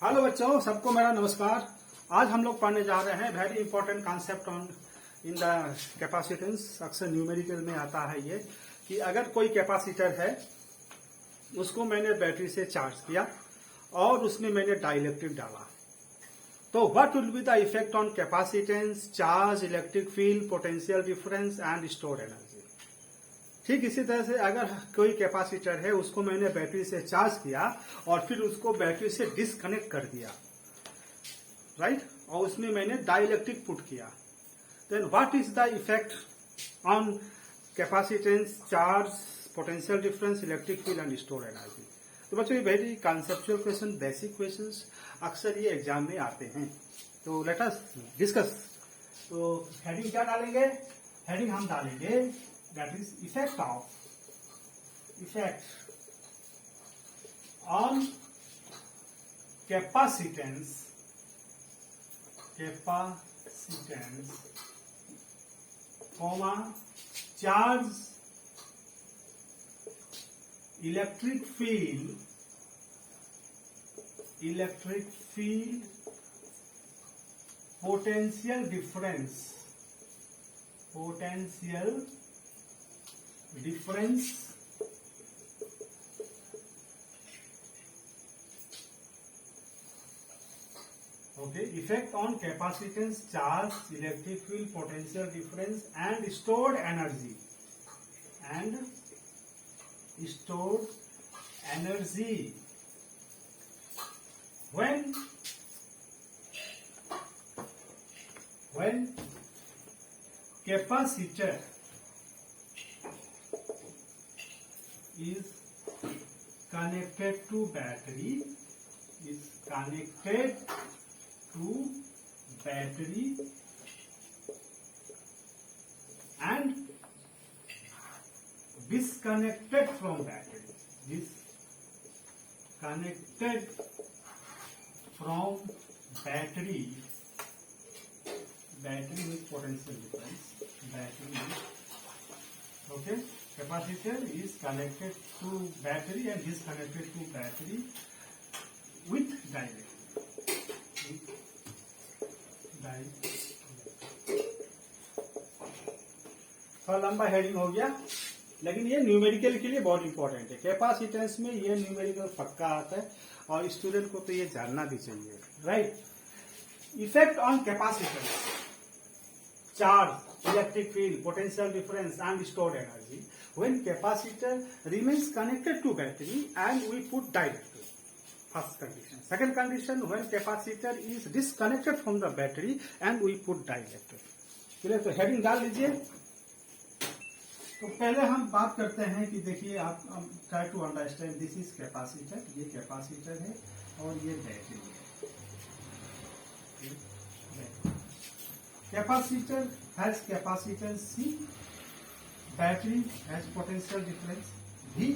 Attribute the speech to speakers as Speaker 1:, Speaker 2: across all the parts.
Speaker 1: Hello बच्चों, सबको मेरा नमस्कार। आज हम लोग पढ़ने जा रहे हैं very important concept on in the capacitance. अक्सर न्यूमेरिकल में आता है ये कि अगर कोई कैपेसिटर है, उसको मैंने बैटरी से चार्ज किया और उसमें मैंने डाइलेक्ट्रिक डाला, तो what will be the effect on capacitance, charge, electric field, potential difference and stored energy. ठीक इसी तरह से अगर कोई कैपेसिटर है, उसको मैंने बैटरी से चार्ज किया और फिर उसको बैटरी से डिस्कनेक्ट कर दिया, राइट, और उसमें मैंने डाइलेक्ट्रिक पुट किया, then what is the effect on capacitance, charge, potential difference, electric field and stored energy. तो बच्चों ये very conceptual question, basic questions अक्सर ये एग्जाम में आते हैं। तो लेट अस डिस्कस। तो हेडिंग क्या डालेंगे? हेडिंग हम डालेंगे that is effect on capacitance, comma, charge, electric field, potential difference, okay, effect on capacitance, charge, electric field, potential difference and stored energy, when capacitor is connected to battery, and disconnected from battery, battery with potential difference, okay, capacitor is connected to battery and disconnected to battery with dielectric. थोड़ा लंबा heading हो गया, लेकिन ये numerical के लिए बहुत important है। कैपेसिटेंस में ये न्यूमेरिकल पक्का आता है और स्टूडेंट को तो ये जानना भी चाहिए, right. Effect on capacitance, charge, electric field, potential difference and stored energy when capacitor remains connected to battery and we put dielectric. First condition. Second condition, when capacitor is disconnected from the battery and we put dielectric. चलिए तो heading डाल लीजिए। तो पहले हम बात करते हैं कि देखिए, आप try to understand, this is capacitor, ये कैपेसिटर है और ये बैटरी है। Capacitor has capacitance C, battery has potential difference V.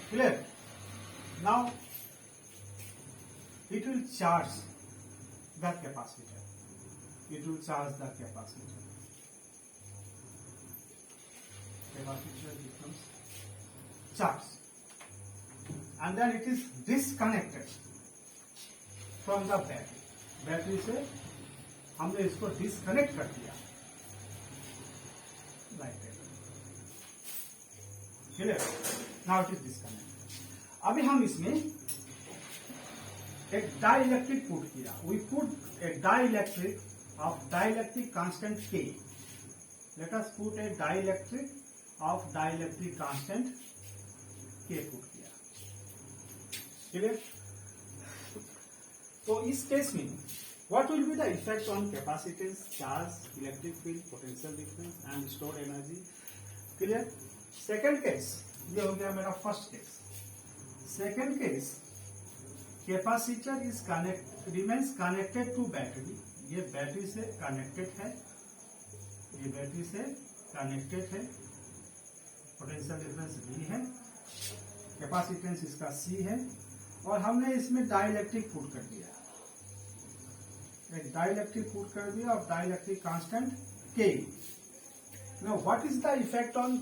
Speaker 1: Clear? Now it will charge the capacitor. Capacitor becomes charged, and then it is disconnected from the battery. Battery से हमने इसको disconnect कर दिया, like that. Clear? Now it is disconnect. अभी हम इसमें एक dielectric put किया। We put a dielectric of dielectric constant K. Let us put a dielectric of dielectric constant K put किया। क्लियर? तो इस केस में what will be the effect on capacitance, charge, electric field, potential difference and stored energy? Clear? Second case, ये हो गया मेरा first case. Second case, capacitor is remains connected to battery. ये battery से connected है, potential difference V है, capacitance इसका C है और हमने इसमें डाइलेक्ट्रिक पुट कर दिया, एक डाइलेक्ट्रिक पुट कर दिया और dielectric constant K। Now what is the effect on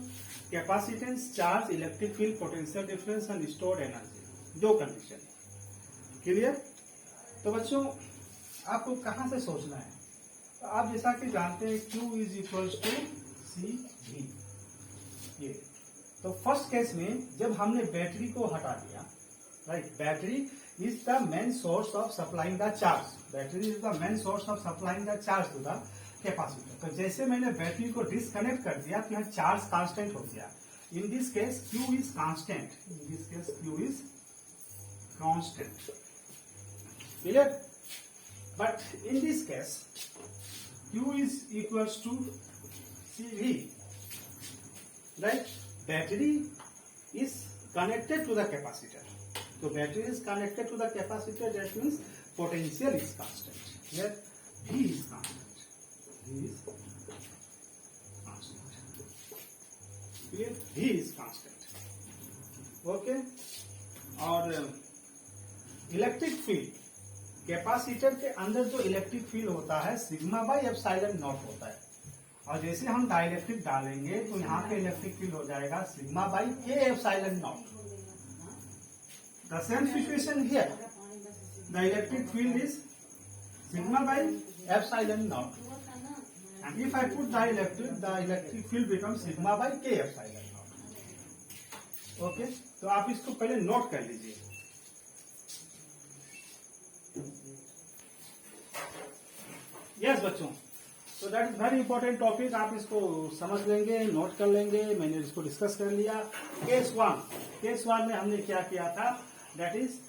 Speaker 1: capacitance, charge, electric field, potential difference and stored energy? दो कंडीशन। क्लियर? तो बच्चों आपको कहां से सोचना है? तो आप जैसा कि जानते हैं Q is equal to C V. ये तो फर्स्ट केस में जब हमने बैटरी को हटा दिया, right, battery is the main source of supplying the charge, battery is the main source of supplying the charge to the capacitor. तो जैसे मैंने बैटरी को डिस्कनेक्ट कर दिया तो यहाँ चार्ज कांस्टेंट हो गया। In this case Q is constant, in this case Q is constant, clear? But in this case Q is equals to CV, right? Battery is connected to the capacitor. So battery is connected to the capacitor. That means potential is constant. Here V is constant. V is constant. Clear? V is constant. Okay. और electric field, capacitor के अंदर जो electric field होता है sigma by epsilon not होता है। और जैसे हम डाइलेक्ट्रिक डालेंगे तो यहाँ पे इलेक्ट्रिक फील्ड हो जाएगा sigma by K epsilon not. The same situation here, the electric field is sigma by epsilon not, and if I put the electric field become sigma by K epsilon not. Okay, तो आप इसको पहले note कर लीजिए। Yes बच्चों, तो that is very important topic, आप इसको समझ लेंगे, नोट कर लेंगे। मैंने इसको डिस्कस कर लिया। केस वन में हमने क्या किया था, दैट इज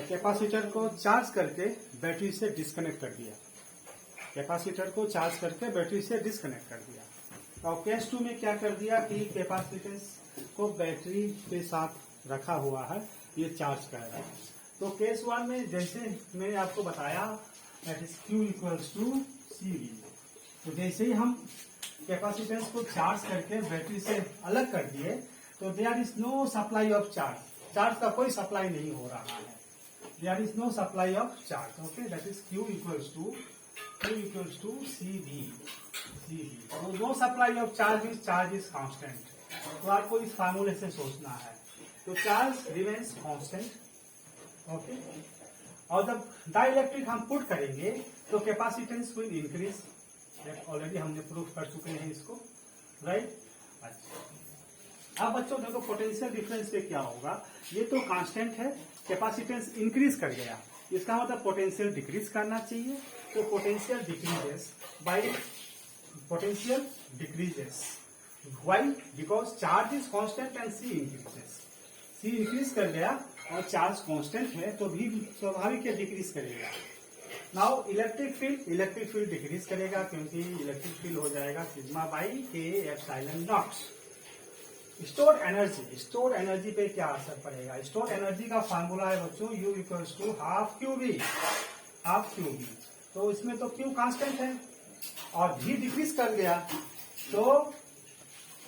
Speaker 1: कैपेसिटर को चार्ज करके बैटरी से डिस्कनेक्ट कर दिया, कैपेसिटर को चार्ज करके बैटरी से डिस्कनेक्ट कर दिया। और केस टू में क्या कर दिया कि कैपेसिटेंस को बैटरी के साथ रखा हुआ है, ये चार्ज कर रहा है। तो केस वन में जैसे मैंने आपको बताया that is Q equals to CV। तो जैसे ही हम कैपेसिटेंस को चार्ज करके बैटरी से अलग कर दिए तो there is no supply of charge, charge का कोई सप्लाई नहीं हो रहा है, there is no supply of charge. Okay, that is Q equals to CV। तो no supply of charge is constant. तो आपको इस फार्मूले से सोचना है। तो चार्ज रिमेन्स कांस्टेंट। ओके, और जब डाइलेक्ट्रिक हम पुट करेंगे तो कैपेसिटेंस विल इंक्रीज, ऑलरेडी हमने प्रूफ कर चुके हैं इसको, राइट? अच्छा, अब बच्चों देखो पोटेंशियल डिफरेंस पे क्या होगा, ये तो कांस्टेंट है, कैपेसिटेंस इंक्रीज कर गया, इसका मतलब पोटेंशियल डिक्रीज करना चाहिए। तो potential decreases why? Because charge is constant and C increases, C increase कर गया और चार्ज कांस्टेंट है तो भी स्वाभाविक है डिक्रीज करेगा। नाउ इलेक्ट्रिक फील्ड डिक्रीज करेगा क्योंकि इलेक्ट्रिक फील्ड हो जाएगा sigma by K epsilon not. Stored energy पे क्या असर पड़ेगा? स्टोर्ड एनर्जी का फार्मूला है बच्चों U equals to half QV। तो इसमें तो Q कांस्टेंट है और V डिक्रीज कर गया तो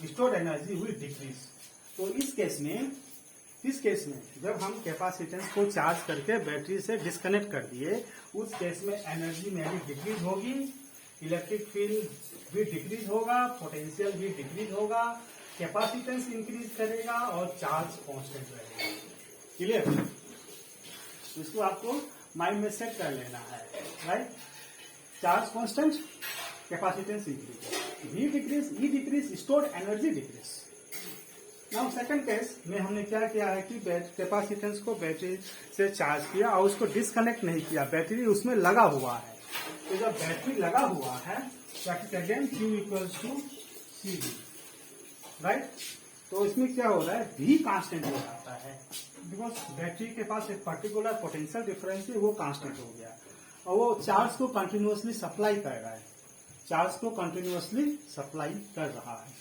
Speaker 1: स्टोर्ड एनर्जी विल डिक्रीज। तो इस केस में जब हम कैपेसिटेंस को चार्ज करके बैटरी से डिस्कनेक्ट कर दिए, उस केस में एनर्जी में भी डिक्रीज होगी, इलेक्ट्रिक फील्ड भी डिक्रीज होगा, पोटेंशियल भी डिक्रीज होगा, कैपेसिटेंस इंक्रीज करेगा और चार्ज कांस्टेंट रहेगा। क्लियर? इसको आपको माइंड में सेट कर लेना है, right? Charge constant, capacitance increase, V decrease, E decrease, stored energy decrease. Now second case में हमने क्या किया है कि कैपेसिटेंस को बैटरी से चार्ज किया और उसको डिस्कनेक्ट नहीं किया, बैटरी उसमें लगा हुआ है। तो जब बैटरी लगा हुआ है that again Q equals to CV, right? तो इसमें क्या हो रहा है, V कांस्टेंट हो जाता है बिकॉज बैटरी के पास एक पर्टिकुलर पोटेंशियल डिफरेंस है, वो कांस्टेंट हो गया और वो चार्ज को कंटिन्यूअसली सप्लाई कर रहा है,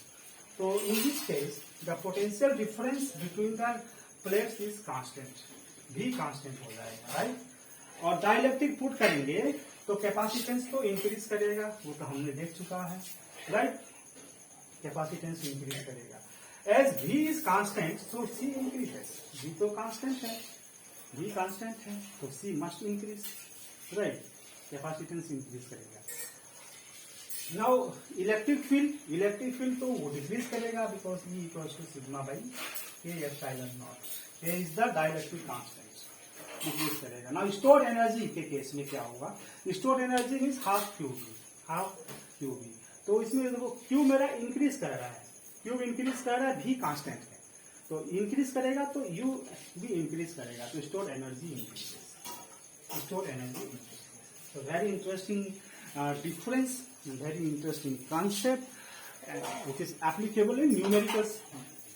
Speaker 1: तो in this case the potential difference between the plates is constant, भी कांस्टेंट हो जाएगा, राइट? और डाइलेक्ट्रिक पुट करेंगे तो कैपेसिटेंस को इंक्रीज करेगा, वो तो हमने देख चुका है, राइट? कैपेसिटेंस इंक्रीज करेगा। As V is constant so C increases, V तो कांस्टेंट है तो C must increase, right? Capacitance increase करेगा। नाउ इलेक्ट्रिक फील्ड तो वो डिक्रीज करेगा because E equals to sigma by K epsilon not, K is the dielectric constant. Decrease करेगा। ना store energy के केस में क्या होगा, store energy means half Q B. तो इसमें देखो क्यू मेरा इंक्रीज कर रहा है, क्यू इंक्रीज कर रहा है, भी कांस्टेंट है, तो इंक्रीज करेगा तो यू भी इंक्रीज करेगा, तो store energy increase, store energy increase. तो very interesting difference, very interesting concept which is applicable in numericals,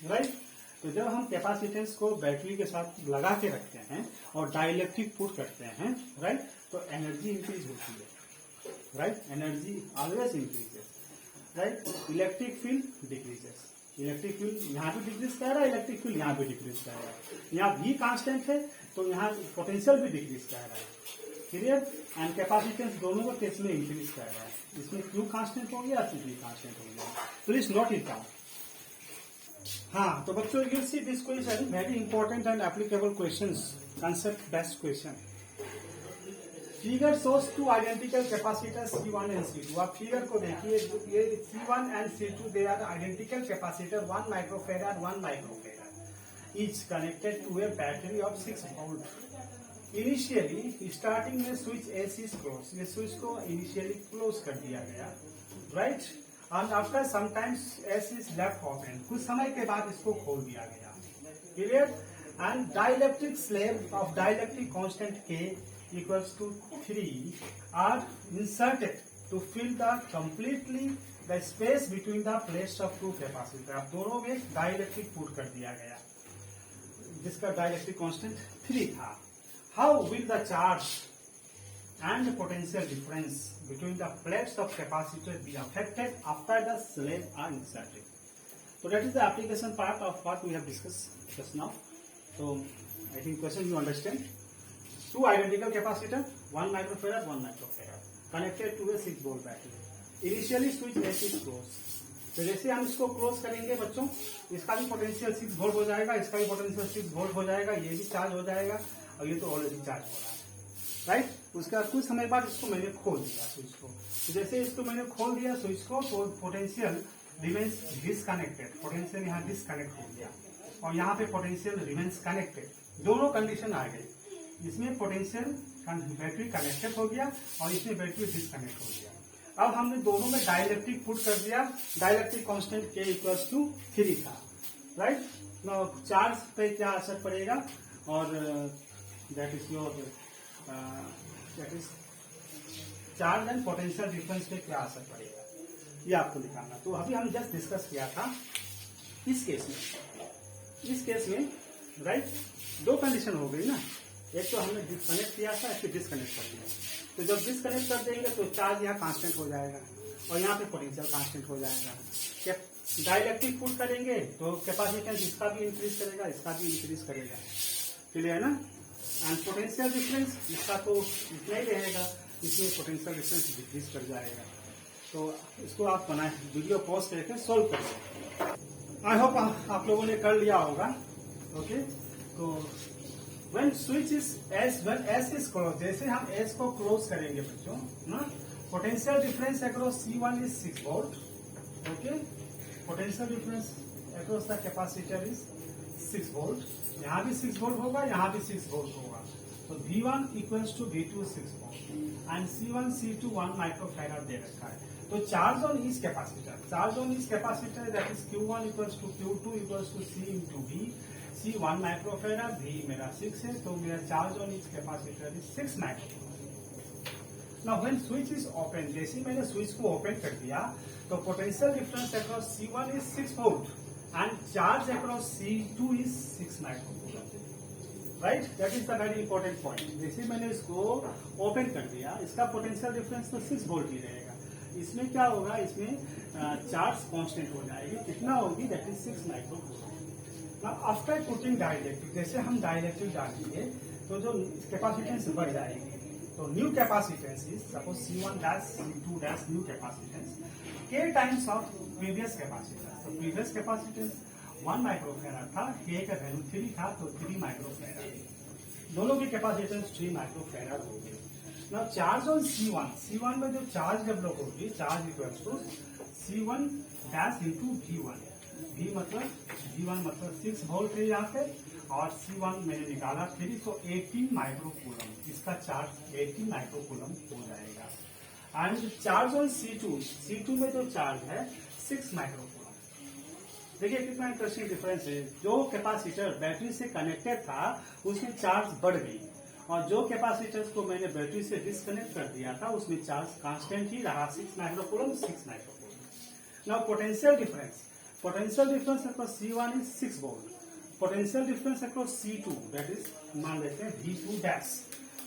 Speaker 1: right. तो जब हम कैपेसिटेंस को बैटरी के साथ लगा के रखते हैं और डाइलेक्ट्रिक पुट करते हैं, राइट, तो एनर्जी इंक्रीज होती है, right, energy always increases, right. Electric field decreases, electric field यहाँ भी डिक्रीज कर रहा है, इलेक्ट्रिक फील्ड यहाँ भी डिक्रीज कर रहा है, यहाँ भी कांस्टेंट है तो यहाँ पोटेंशियल भी डिक्रीज कर रहा है, क्लियर। एंड कैपेसिटेंस दोनों को केस में इंक्रीज कर रहा है, इसमें क्यू कांस्टेंट हो गया, क्यू भी कांस्टेंट हो गया, प्लीज नोट इट डाउन। हाँ, तो बच्चों you see this question very important and applicable questions, concept based question. Figure shows two identical capacitor C1 and C2। आप फिगर को देखिए, ये C1 and C2 they are identical capacitor 1 microfarad 1 microfarad each connected to a battery of 6 volt। Initially starting में switch S is close, ये switch को initially close कर दिया गया, right, and after sometimes S is left open, कुछ समय के बाद इसको खोल दिया गया, clear. And dielectric slab of dielectric constant K equals to 3 are inserted to fill the completely the space between the plates of two capacitor। अब दोनों में डाइलेक्ट्रिक पुट कर दिया गया जिसका डाइलेक्ट्रिक कांस्टेंट 3 था। How will the charge and the potential difference between the plates of capacitor be affected after the slab are inserted? So that is the application part of what we have discussed just now. So I think question you understand. Two identical capacitor, 1 microfarad, 1 microfarad, connected to a 6 volt battery. Initially switch S is closed. तो जैसे हम इसको close करेंगे बच्चों, इसका भी potential 6 volt हो जाएगा, इसका भी पोटेंशियल 6 वोल्ट हो जाएगा, ये भी चार्ज हो जाएगा और ये तो ऑलरेडी चार्ज हो रहा है, राइट। उसका कुछ समय बाद इसको मैंने खोल दिया स्विच को, तो जैसे इसको मैंने खोल दिया स्विच को, तो पोटेंशियल रिमेन्स डिसकनेक्टेड, पोटेंशियल यहाँ डिसकनेक्ट हो गया और यहाँ पे पोटेंशियल रिमेन्स कनेक्टेड, दोनों कंडीशन आ गई। इसमें पोटेंशियल बैटरी कनेक्टेड हो गया और इसमें बैटरी डिसकनेक्ट हो गया। अब हमने दोनों में डाइलेक्ट्रिक पुट कर दिया, dielectric constant K equals to 3 था, राइट। चार्ज पे क्या असर पड़ेगा और that is your that is charge and potential difference पे क्या असर पड़ेगा, ये आपको दिखाना। तो अभी हम जस्ट डिस्कस किया था इस केस में, राइट, दो कंडीशन हो गई ना, एक तो हमने डिस्कनेक्ट किया था, इसको डिस्कनेक्ट कर दिया, तो जब डिस्कनेक्ट कर देंगे तो चार्ज यहाँ कांस्टेंट हो जाएगा और यहाँ पे पोटेंशियल कांस्टेंट हो जाएगा। डाइलेक्ट्रिक पुट करेंगे तो कैपेसिटेंस इसका भी इंक्रीज करेगा, इसका भी इंक्रीज करेगा, क्लियर है ना। एंड पोटेंशियल डिफरेंस इसका तो इतना ही रहेगा, इसमें पोटेंशियल डिफरेंस डिक्रीज कर जाएगा। तो इसको आप बनाए वीडियो पॉज करके सोल्व करेंगे। आई होप आप लोगों ने कर लिया होगा, ओके। तो when switch is S, when S is closed, जैसे हम S को क्लोज करेंगे बच्चों ना, potential difference across C1 is 6 volt, okay, potential difference across the capacitor is 6 volt, यहाँ भी 6 वोल्ट होगा, यहाँ भी 6 वोल्ट होगा, तो V1 equals to V2 6 volt and C1 C2 1 microfarad दे रखा है। तो charge on each capacitor that is Q1 equals to Q2 equals to C into V, C 1 microfarad, V मेरा 6 है, तो मेरा charge on each capacitor is 6 microfarad. Now when switch is open, जैसे मैंने स्विच को ओपन कर दिया तो potential difference across C1 is 6 volt and charge across C2 is 6 microfarad, right. That is the very important point. जैसे मैंने इसको open कर दिया, इसका पोटेंशियल डिफरेंस तो 6 वोल्ट ही रहेगा, इसमें क्या होगा, इसमें चार्ज कांस्टेंट हो जाएगी, कितना होगी, that is 6 microfarad. After putting dielectric, जैसे हम डाइलेक्ट्रिक डालेंगे तो जो कैपेसिटेंस बढ़ जाएगी, तो new capacitance is suppose C1 dash C2 dash new capacitance K times of previous capacitance. तो प्रीवियस कैपेसिटेंस 1 माइक्रोफेराड था, K का वैल्यू 3 था, तो 3 माइक्रोफेराड, दोनों की कैपेसिटेंस 3 माइक्रोफेराड हो गई। नाउ चार्ज ऑन C1 में जो चार्ज डेवलप होगी, charge equals to C1 dash into V1, V1 मतलब 6 वोल्ट है यहाँ पे और C1 मैंने निकाला 318 माइक्रोकूलम, इसका चार्ज 18 माइक्रोकूलम हो जाएगा। एंड चार्ज ऑन C2 में जो चार्ज है 6 माइक्रोकूलम। देखिए कितना इंटरेस्टिंग डिफरेंस है। जो कैपेसिटर बैटरी से कनेक्टेड था उसमें चार्ज बढ़ गई, और जो कैपेसिटर्स को मैंने बैटरी से डिस्कनेक्ट कर दिया था उसमें चार्ज कांस्टेंट ही रहा, 6 microcoulomb 6 microcoulomb. Now potential difference across C1 is 6 volt. Potential difference across C2, that is मान लेते हैं V2 dash,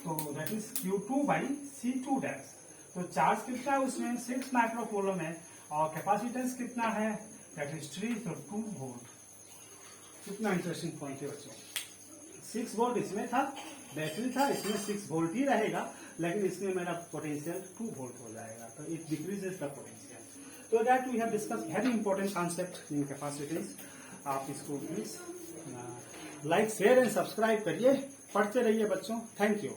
Speaker 1: तो that is Q2 by C2 dash। तो चार्ज कितना है उसमें 6 माइक्रोकूलम है, और कैपेसिटेंस कितना है that is 3, तो 2 वोल्ट। कितना इंटरेस्टिंग पॉइंट है बच्चों। 6 वोल्ट इसमें था, बैटरी था, इसमें 6 वोल्ट ही रहेगा, लेकिन इसमें मेरा पोटेंशियल 2 वोल्ट हो जाएगा, तो इट डिक्रीजेस द पोटेंशियल। तो that we have discuss very important concept in capacitance. आप इसको please like share and subscribe करिए, पढ़ते रहिए बच्चों। Thank you.